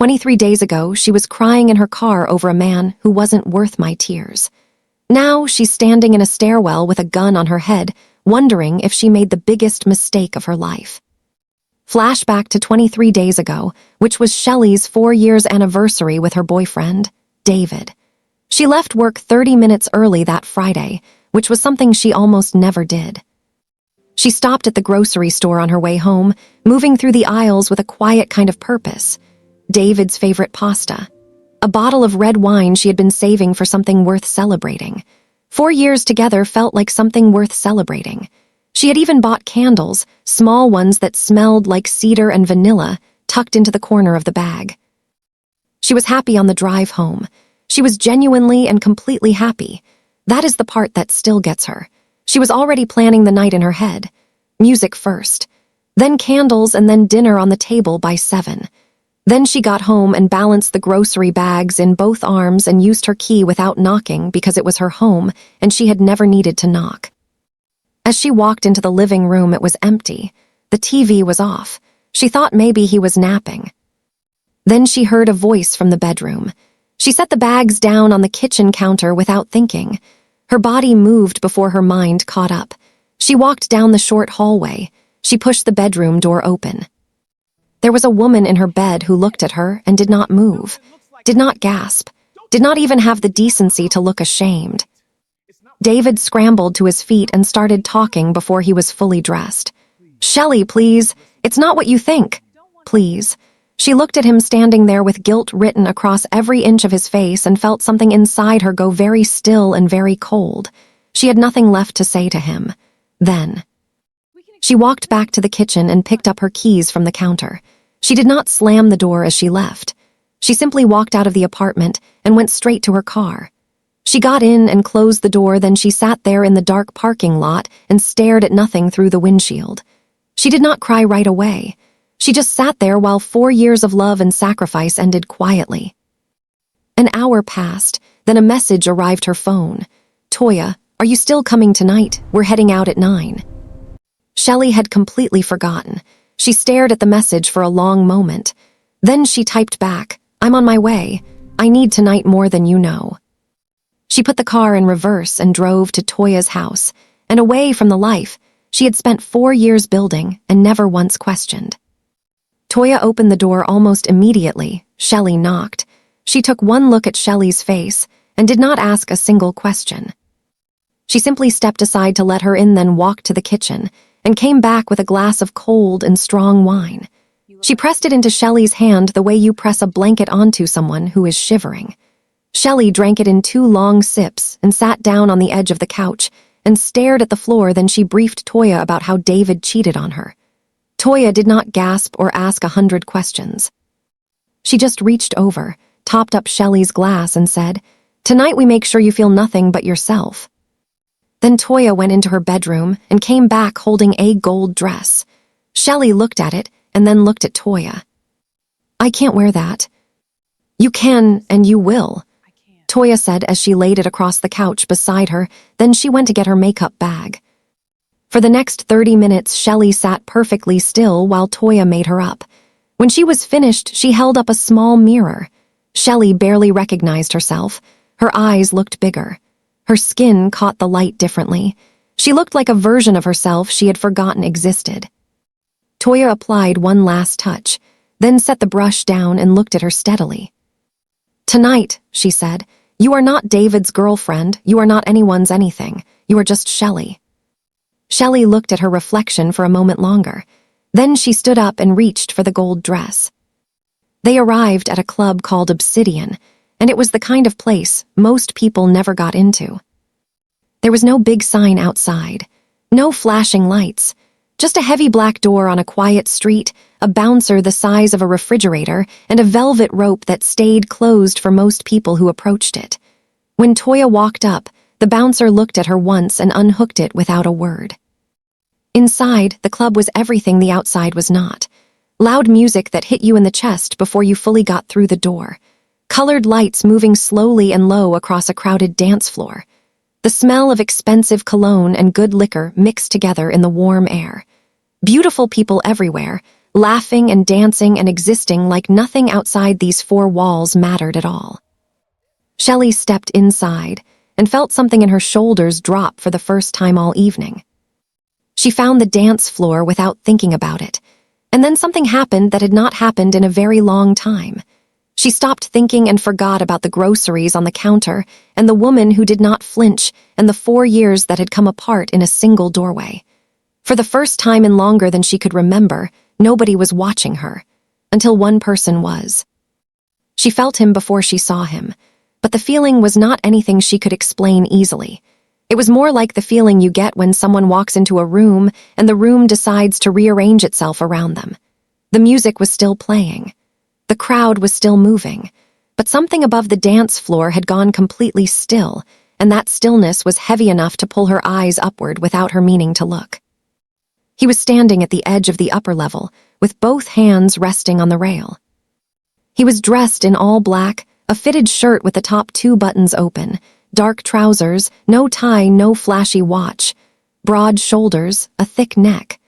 23 days ago, she was crying in her car over a man who wasn't worth my tears. Now she's standing in a stairwell with a gun on her head, wondering if she made the biggest mistake of her life. Flashback to 23 days ago, which was Shelly's 4-year anniversary with her boyfriend, David. She left work 30 minutes early that Friday, which was something she almost never did. She stopped at the grocery store on her way home, moving through the aisles with a quiet kind of purpose. David's favorite pasta. A bottle of red wine she had been saving for something worth celebrating. 4 years together felt like something worth celebrating. She had even bought candles, small ones that smelled like cedar and vanilla, tucked into the corner of the bag. She was happy on the drive home. She was genuinely and completely happy. That is the part that still gets her. She was already planning the night in her head. Music first, then candles, and then dinner on the table by 7. Then she got home and balanced the grocery bags in both arms and used her key without knocking because it was her home and she had never needed to knock. As she walked into the living room, it was empty. The TV was off. She thought maybe he was napping. Then she heard a voice from the bedroom. She set the bags down on the kitchen counter without thinking. Her body moved before her mind caught up. She walked down the short hallway. She pushed the bedroom door open. There was a woman in her bed who looked at her and did not move, did not gasp, did not even have the decency to look ashamed. David scrambled to his feet and started talking before he was fully dressed. "Shelly, please. It's not what you think. Please." She looked at him standing there with guilt written across every inch of his face and felt something inside her go very still and very cold. She had nothing left to say to him. Then she walked back to the kitchen and picked up her keys from the counter. She did not slam the door as she left. She simply walked out of the apartment and went straight to her car. She got in and closed the door, then she sat there in the dark parking lot and stared at nothing through the windshield. She did not cry right away. She just sat there while 4 years of love and sacrifice ended quietly. An hour passed, then a message arrived her phone. "Toya, are you still coming tonight? We're heading out at 9. Shelly had completely forgotten. She stared at the message for a long moment. Then she typed back, "I'm on my way. I need tonight more than you know." She put the car in reverse and drove to Toya's house, and away from the life she had spent 4 years building and never once questioned. Toya opened the door almost immediately. Shelly knocked. She took one look at Shelly's face and did not ask a single question. She simply stepped aside to let her in, then walked to the kitchen and came back with a glass of cold and strong wine. She pressed it into Shelly's hand the way you press a blanket onto someone who is shivering. Shelly drank it in 2 long sips and sat down on the edge of the couch and stared at the floor. Then she briefed Toya about how David cheated on her. Toya did not gasp or ask 100 questions. She just reached over, topped up Shelly's glass and said, "Tonight we make sure you feel nothing but yourself." Then Toya went into her bedroom and came back holding a gold dress. Shelly looked at it and then looked at Toya. "I can't wear that." "You can and you will," Toya said as she laid it across the couch beside her. Then she went to get her makeup bag. For the next 30 minutes, Shelly sat perfectly still while Toya made her up. When she was finished, she held up a small mirror. Shelly barely recognized herself. Her eyes looked bigger. Her skin caught the light differently. She looked like a version of herself she had forgotten existed. Toya applied one last touch, then set the brush down and looked at her steadily. "Tonight," she said, "you are not David's girlfriend. You are not anyone's anything. You are just Shelly." Shelly looked at her reflection for a moment longer. Then she stood up and reached for the gold dress. They arrived at a club called Obsidian, and it was the kind of place most people never got into. There was no big sign outside, no flashing lights, just a heavy black door on a quiet street, a bouncer the size of a refrigerator, and a velvet rope that stayed closed for most people who approached it. When Toya walked up, the bouncer looked at her once and unhooked it without a word. Inside, the club was everything the outside was not. Loud music that hit you in the chest before you fully got through the door. Colored lights moving slowly and low across a crowded dance floor. The smell of expensive cologne and good liquor mixed together in the warm air. Beautiful people everywhere, laughing and dancing and existing like nothing outside these four walls mattered at all. Shelly stepped inside and felt something in her shoulders drop for the first time all evening. She found the dance floor without thinking about it, and then something happened that had not happened in a very long time. She stopped thinking and forgot about the groceries on the counter and the woman who did not flinch and the 4 years that had come apart in a single doorway. For the first time in longer than she could remember, nobody was watching her, until one person was. She felt him before she saw him, but the feeling was not anything she could explain easily. It was more like the feeling you get when someone walks into a room and the room decides to rearrange itself around them. The music was still playing. The crowd was still moving, but something above the dance floor had gone completely still, and that stillness was heavy enough to pull her eyes upward without her meaning to look. He was standing at the edge of the upper level, with both hands resting on the rail. He was dressed in all black, a fitted shirt with the top 2 buttons open, dark trousers, no tie, no flashy watch, broad shoulders, a thick neck.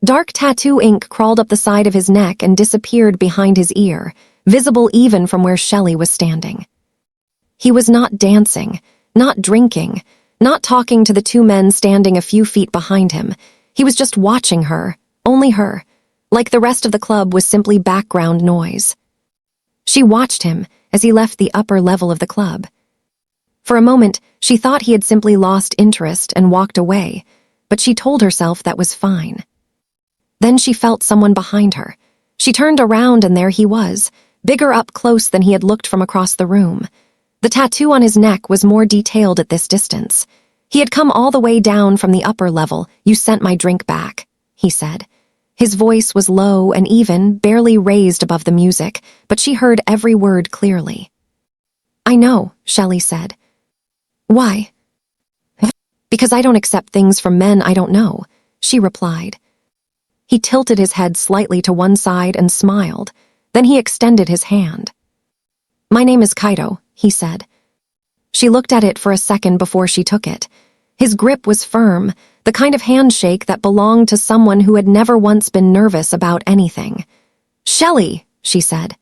Dark tattoo ink crawled up the side of his neck and disappeared behind his ear, visible even from where Shelly was standing. He was not dancing, not drinking, not talking to the 2 men standing a few feet behind him. He was just watching her, only her, like the rest of the club was simply background noise. She watched him as he left the upper level of the club. For a moment, she thought he had simply lost interest and walked away, but she told herself that was fine. Then she felt someone behind her. She turned around and there he was, bigger up close than he had looked from across the room. The tattoo on his neck was more detailed at this distance. He had come all the way down from the upper level. "You sent my drink back," he said. His voice was low and even, barely raised above the music, but she heard every word clearly. "I know," Shelly said. "Why?" "Because I don't accept things from men I don't know," she replied. He tilted his head slightly to one side and smiled. Then he extended his hand. "My name is Kaito," he said. She looked at it for a second before she took it. His grip was firm, the kind of handshake that belonged to someone who had never once been nervous about anything. "Shelly," she said.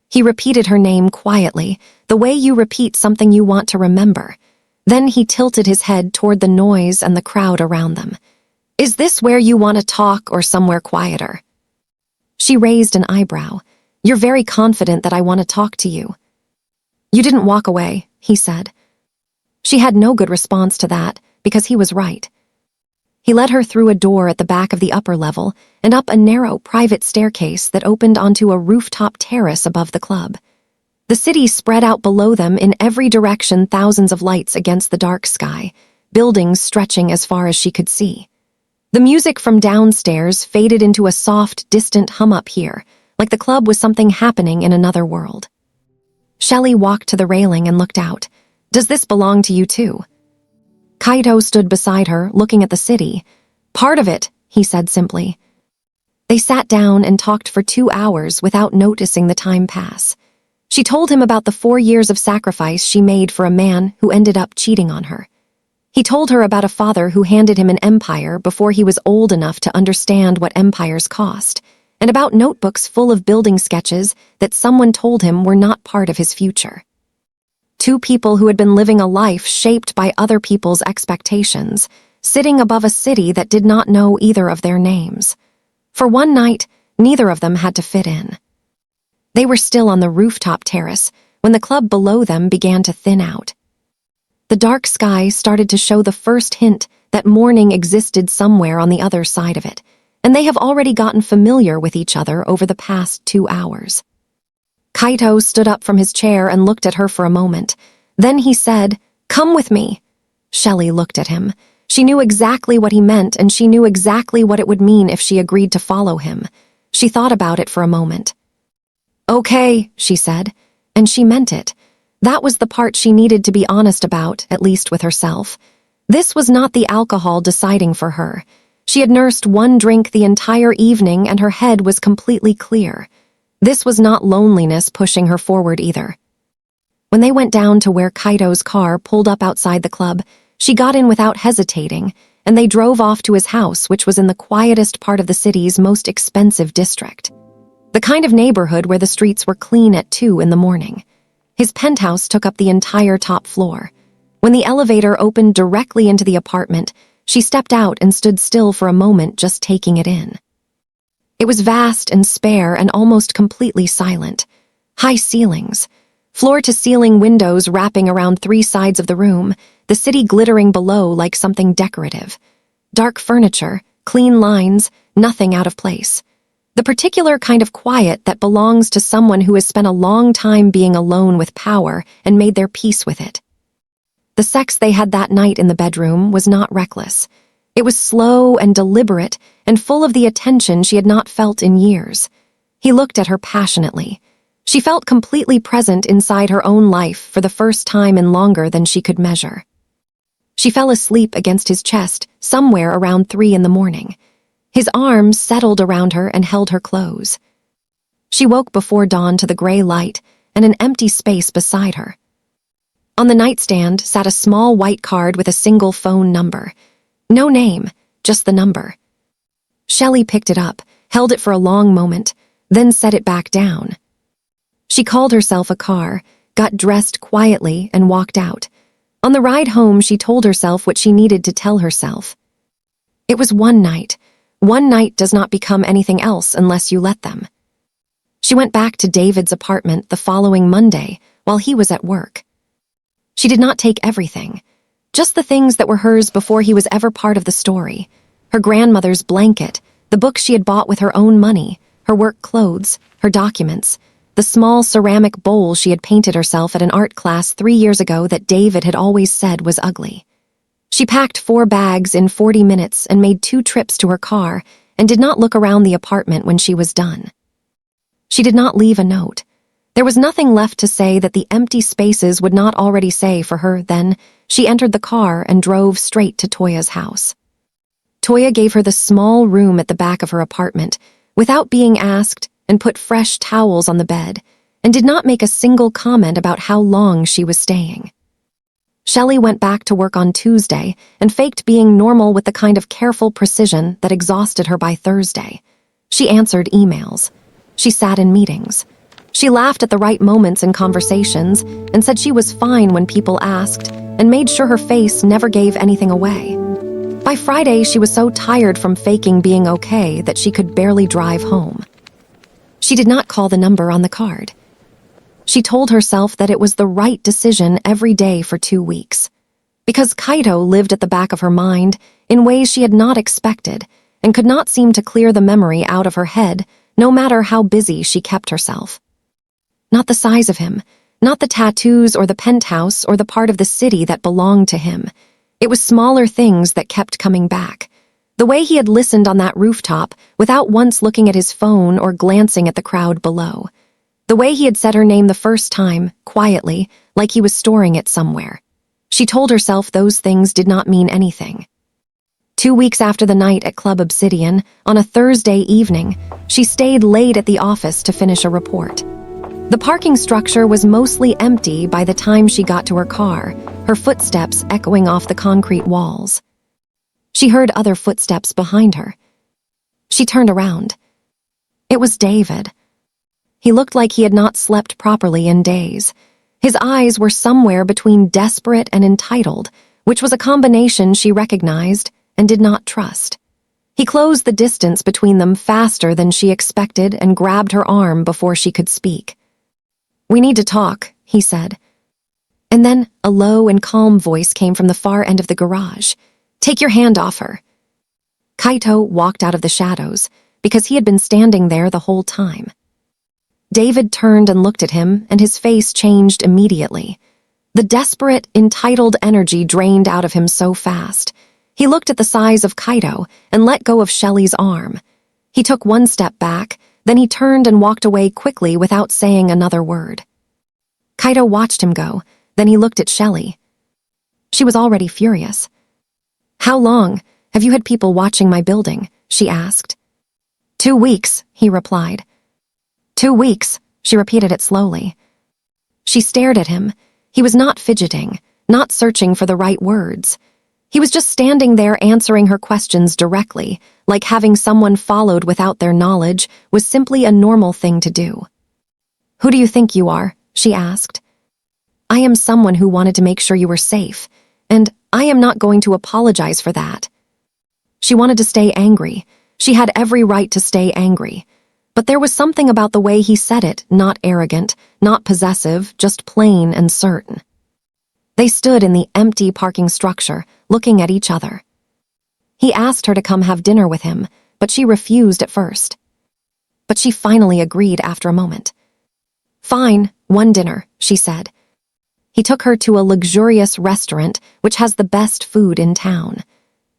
He repeated her name quietly, the way you repeat something you want to remember. Then he tilted his head toward the noise and the crowd around them. "Is this where you want to talk or somewhere quieter?" She raised an eyebrow. "You're very confident that I want to talk to you." "You didn't walk away," he said. She had no good response to that, because he was right. He led her through a door at the back of the upper level and up a narrow private staircase that opened onto a rooftop terrace above the club. The city spread out below them in every direction, thousands of lights against the dark sky, buildings stretching as far as she could see. The music from downstairs faded into a soft, distant hum up here, like the club was something happening in another world. Shelly walked to the railing and looked out. "Does this belong to you too?" Kaito stood beside her, looking at the city. "Part of it," he said simply. They sat down and talked for 2 hours without noticing the time pass. She told him about the 4 years of sacrifice she made for a man who ended up cheating on her. He told her about a father who handed him an empire before he was old enough to understand what empires cost, and about notebooks full of building sketches that someone told him were not part of his future. 2 people who had been living a life shaped by other people's expectations, sitting above a city that did not know either of their names. For one night, neither of them had to fit in. They were still on the rooftop terrace when the club below them began to thin out. The dark sky started to show the first hint that morning existed somewhere on the other side of it, and they have already gotten familiar with each other over the past 2 hours. Kaito stood up from his chair and looked at her for a moment. Then he said, "Come with me." Shelly looked at him. She knew exactly what he meant, and she knew exactly what it would mean if she agreed to follow him. She thought about it for a moment. "Okay," she said, and she meant it. That was the part she needed to be honest about, at least with herself. This was not the alcohol deciding for her. She had nursed 1 drink the entire evening and her head was completely clear. This was not loneliness pushing her forward either. When they went down to where Kaito's car pulled up outside the club, she got in without hesitating, and they drove off to his house, which was in the quietest part of the city's most expensive district. The kind of neighborhood where the streets were clean at 2 in the morning. His penthouse took up the entire top floor. When the elevator opened directly into the apartment, she stepped out and stood still for a moment, just taking it in. It was vast and spare and almost completely silent. High ceilings, floor-to-ceiling windows wrapping around 3 sides of the room, the city glittering below like something decorative. Dark furniture, clean lines, nothing out of place. The particular kind of quiet that belongs to someone who has spent a long time being alone with power and made their peace with it. The sex they had that night in the bedroom was not reckless. It was slow and deliberate and full of the attention she had not felt in years. He looked at her passionately. She felt completely present inside her own life for the first time in longer than she could measure. She fell asleep against his chest somewhere around 3 in the morning. His arms settled around her and held her close. She woke before dawn to the gray light and an empty space beside her. On the nightstand sat a small white card with a single phone number. No name, just the number. Shelly picked it up, held it for a long moment, then set it back down. She called herself a car, got dressed quietly, and walked out. On the ride home, she told herself what she needed to tell herself. It was one night. One night does not become anything else unless you let them. She went back to David's apartment the following Monday while he was at work. She did not take everything, just the things that were hers before he was ever part of the story. Her grandmother's blanket, the books she had bought with her own money, her work clothes, her documents, the small ceramic bowl she had painted herself at an art class 3 years ago that David had always said was ugly. She packed 4 bags in 40 minutes and made 2 trips to her car and did not look around the apartment when she was done. She did not leave a note. There was nothing left to say that the empty spaces would not already say for her. Then she entered the car and drove straight to Toya's house. Toya gave her the small room at the back of her apartment without being asked and put fresh towels on the bed and did not make a single comment about how long she was staying. Shelly went back to work on Tuesday and faked being normal with the kind of careful precision that exhausted her by Thursday. She answered emails. She sat in meetings. She laughed at the right moments in conversations and said she was fine when people asked and made sure her face never gave anything away. By Friday, she was so tired from faking being okay that she could barely drive home. She did not call the number on the card. She told herself that it was the right decision every day for 2 weeks, because Kaito lived at the back of her mind in ways she had not expected and could not seem to clear the memory out of her head, no matter how busy she kept herself. Not the size of him, not the tattoos or the penthouse or the part of the city that belonged to him. It was smaller things that kept coming back. The way he had listened on that rooftop without once looking at his phone or glancing at the crowd below. The way he had said her name the first time, quietly, like he was storing it somewhere. She told herself those things did not mean anything. 2 weeks after the night at Club Obsidian, on a Thursday evening, she stayed late at the office to finish a report. The parking structure was mostly empty by the time she got to her car, her footsteps echoing off the concrete walls. She heard other footsteps behind her. She turned around. It was David. He looked like he had not slept properly in days. His eyes were somewhere between desperate and entitled, which was a combination she recognized and did not trust. He closed the distance between them faster than she expected and grabbed her arm before she could speak. "We need to talk," he said. And then a low and calm voice came from the far end of the garage. "Take your hand off her." Kaito walked out of the shadows because he had been standing there the whole time. David turned and looked at him, and his face changed immediately. The desperate, entitled energy drained out of him so fast. He looked at the size of Kaito and let go of Shelly's arm. He took 1 step back, then he turned and walked away quickly without saying another word. Kaito watched him go, then he looked at Shelly. She was already furious. "How long have you had people watching my building?" she asked. 2 weeks, he replied. 2 weeks, she repeated it slowly. She stared at him. He was not fidgeting, not searching for the right words. He was just standing there answering her questions directly, like having someone followed without their knowledge was simply a normal thing to do. "Who do you think you are?" she asked. "I am someone who wanted to make sure you were safe, and I am not going to apologize for that." She wanted to stay angry. She had every right to stay angry. But there was something about the way he said it, not arrogant, not possessive, just plain and certain. They stood in the empty parking structure, looking at each other. He asked her to come have dinner with him, but she refused at first. But she finally agreed after a moment. "Fine, one dinner," she said. He took her to a luxurious restaurant which has the best food in town.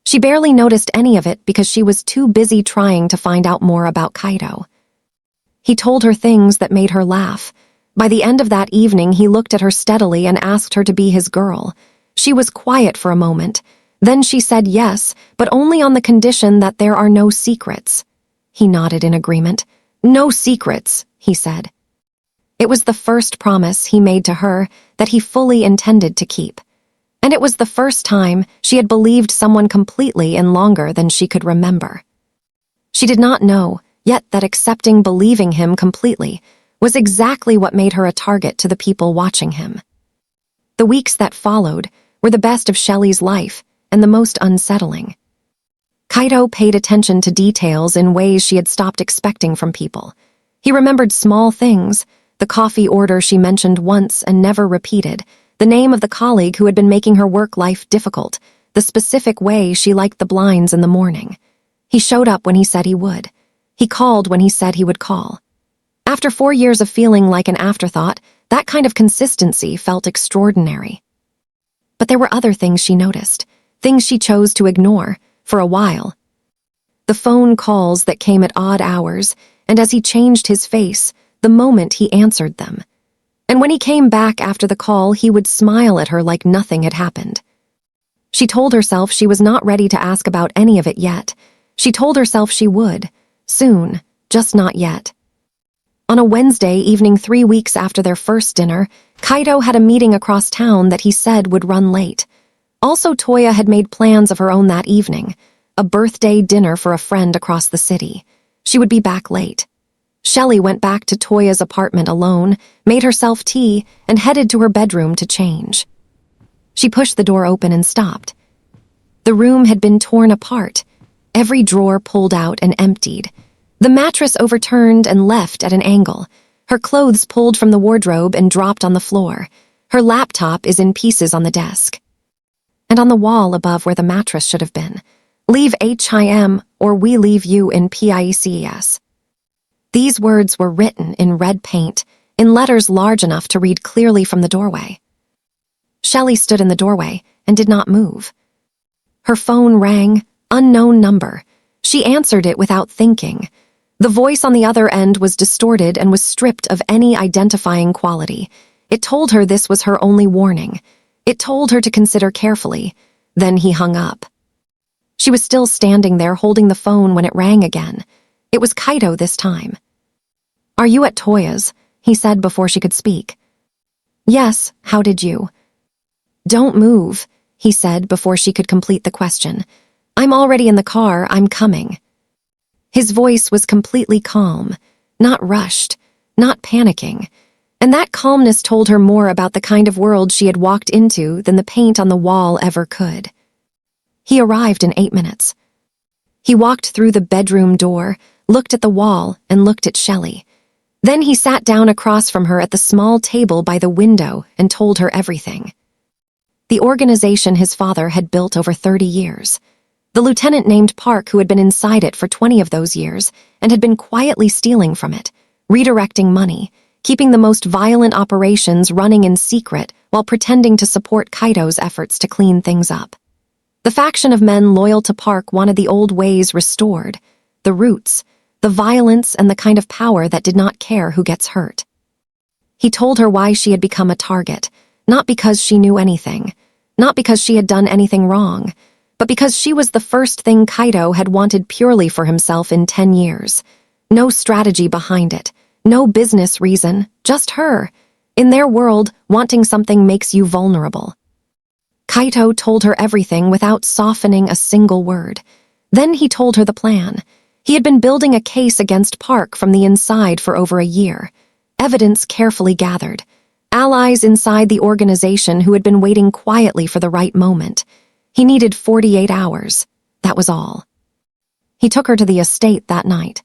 She barely noticed any of it because she was too busy trying to find out more about Kaido. He told her things that made her laugh. By the end of that evening, he looked at her steadily and asked her to be his girl. She was quiet for a moment. Then she said yes, but only on the condition that there are no secrets. He nodded in agreement. "No secrets," he said. It was the first promise he made to her that he fully intended to keep. And it was the first time she had believed someone completely in longer than she could remember. She did not know, yet that accepting believing him completely was exactly what made her a target to the people watching him. The weeks that followed were the best of Shelly's life and the most unsettling. Kaido paid attention to details in ways she had stopped expecting from people. He remembered small things, the coffee order she mentioned once and never repeated, the name of the colleague who had been making her work life difficult, the specific way she liked the blinds in the morning. He showed up when he said he would. He called when he said he would call. After 4 years of feeling like an afterthought, that kind of consistency felt extraordinary. But there were other things she noticed, things she chose to ignore, for a while. The phone calls that came at odd hours, and as he changed his face, the moment he answered them. And when he came back after the call, he would smile at her like nothing had happened. She told herself she was not ready to ask about any of it yet. She told herself she would, soon, just not yet. On a Wednesday evening 3 weeks after their first dinner, Kaido had a meeting across town that he said would run late. Also, Toya had made plans of her own that evening, a birthday dinner for a friend across the city. She would be back late. Shelly went back to Toya's apartment alone, made herself tea, and headed to her bedroom to change. She pushed the door open and stopped. The room had been torn apart, every drawer pulled out and emptied. The mattress overturned and left at an angle. Her clothes pulled from the wardrobe and dropped on the floor. Her laptop is in pieces on the desk. And on the wall above where the mattress should have been, "Leave HIM or we leave you in PIECES." These words were written in red paint, in letters large enough to read clearly from the doorway. Shelly stood in the doorway and did not move. Her phone rang, unknown number. She answered it without thinking. The voice on the other end was distorted and was stripped of any identifying quality. It told her this was her only warning. It told her to consider carefully. Then he hung up. She was still standing there holding the phone when it rang again. It was Kaido this time. "Are you at Toya's?" he said before she could speak. "Yes, how did you?" "Don't move," he said before she could complete the question. "I'm already in the car, I'm coming." His voice was completely calm, not rushed, not panicking, and that calmness told her more about the kind of world she had walked into than the paint on the wall ever could. He arrived in 8 minutes. He walked through the bedroom door, looked at the wall, and looked at Shelly. Then he sat down across from her at the small table by the window and told her everything. The organization his father had built over 30 years. The lieutenant named Park who had been inside it for 20 of those years and had been quietly stealing from it, redirecting money, keeping the most violent operations running in secret while pretending to support Kaido's efforts to clean things up. The faction of men loyal to Park wanted the old ways restored, the roots, the violence, and the kind of power that did not care who gets hurt. He told her why she had become a target, not because she knew anything, not because she had done anything wrong, but because she was the first thing Kaido had wanted purely for himself in 10 years. No strategy behind it, no business reason, just her. In their world, wanting something makes you vulnerable. Kaito told her everything without softening a single word. Then he told her the plan. He had been building a case against Park from the inside for over a year. Evidence carefully gathered. Allies inside the organization who had been waiting quietly for the right moment. He needed 48 hours. That was all. He took her to the estate that night.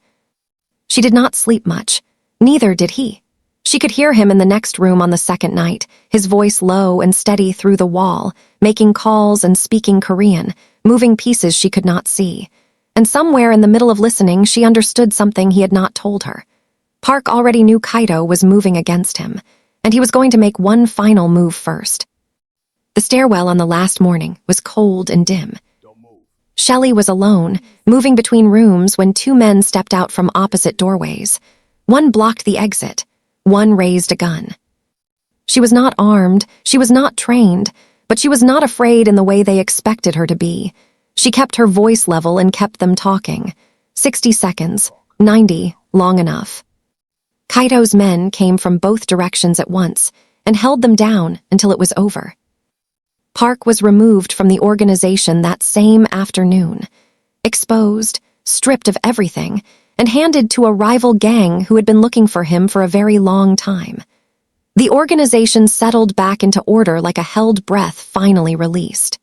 She did not sleep much. Neither did he. She could hear him in the next room on the second night, his voice low and steady through the wall, making calls and speaking Korean, moving pieces she could not see. And somewhere in the middle of listening, she understood something he had not told her. Park already knew Kaito was moving against him, and he was going to make one final move first. The stairwell on the last morning was cold and dim. Shelly was alone, moving between rooms when two men stepped out from opposite doorways. One blocked the exit. One raised a gun. She was not armed, she was not trained, but she was not afraid in the way they expected her to be. She kept her voice level and kept them talking. 60 seconds, 90, long enough. Kaito's men came from both directions at once and held them down until it was over. Park was removed from the organization that same afternoon, exposed, stripped of everything, and handed to a rival gang who had been looking for him for a very long time. The organization settled back into order like a held breath finally released.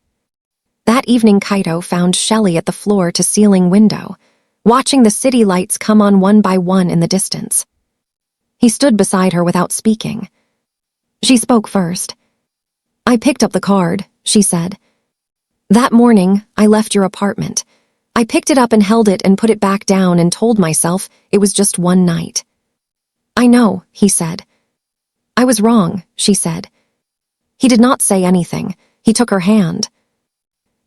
That evening, Kaito found Shelly at the floor-to-ceiling window, watching the city lights come on one by one in the distance. He stood beside her without speaking. She spoke first. "I picked up the card," she said. "That morning, I left your apartment. I picked it up and held it and put it back down and told myself it was just one night." "I know," he said. "I was wrong," she said. He did not say anything. He took her hand.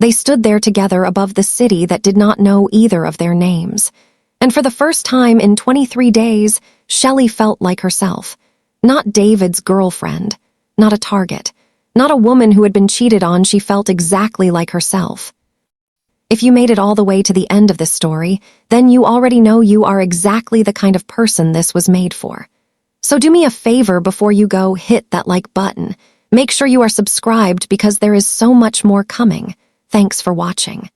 They stood there together above the city that did not know either of their names. And for the first time in 23 days, Shelly felt like herself. Not David's girlfriend, not a target, not a woman who had been cheated on. She felt exactly like herself. If you made it all the way to the end of this story, then you already know you are exactly the kind of person this was made for. So do me a favor before you go, hit that like button. Make sure you are subscribed because there is so much more coming. Thanks for watching.